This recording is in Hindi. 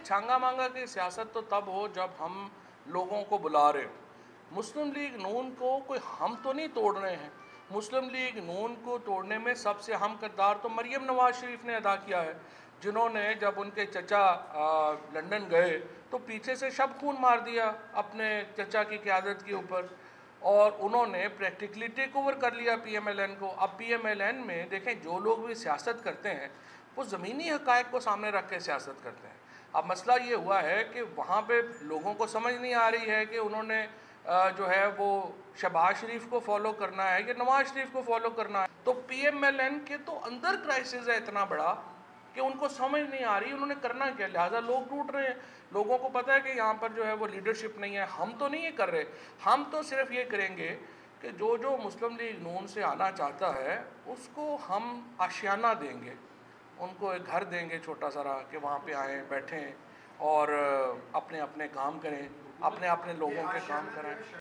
छांगा मांगा की सियासत तो तब हो जब हम लोगों को बुला रहे हो। मुस्लिम लीग नून को कोई हम तो नहीं तोड़ रहे हैं। मुस्लिम लीग नून को तोड़ने में सबसे अहम किरदार तो मरियम नवाज शरीफ ने अदा किया है, जिन्होंने जब उनके चचा लंदन गए तो पीछे से शब खून मार दिया अपने चचा की क़यादत के ऊपर, और उन्होंने प्रैक्टिकली टेक ओवर कर लिया पीएमएलएन को। अब पीएमएलएन में देखें, जो लोग भी सियासत करते हैं वो ज़मीनी हक़ाइक़ को सामने रख के सियासत करते हैं। अब मसला ये हुआ है कि वहाँ पे लोगों को समझ नहीं आ रही है कि उन्होंने जो है वो शहबाज शरीफ को फॉलो करना है कि नवाज शरीफ को फॉलो करना है। तो पीएमएलएन के तो अंदर क्राइसिस है इतना बड़ा कि उनको समझ नहीं आ रही उन्होंने करना क्या, लिहाजा लोग टूट रहे हैं। लोगों को पता है कि यहाँ पर जो है वो लीडरशिप नहीं है। हम तो नहीं ये कर रहे, हम तो सिर्फ ये करेंगे कि जो जो मुस्लिम लीग नून से आना चाहता है उसको हम आशियाना देंगे, उनको एक घर देंगे छोटा सा कि वहाँ पे आएँ, बैठें और अपने अपने काम करें, अपने अपने लोगों के काम करें।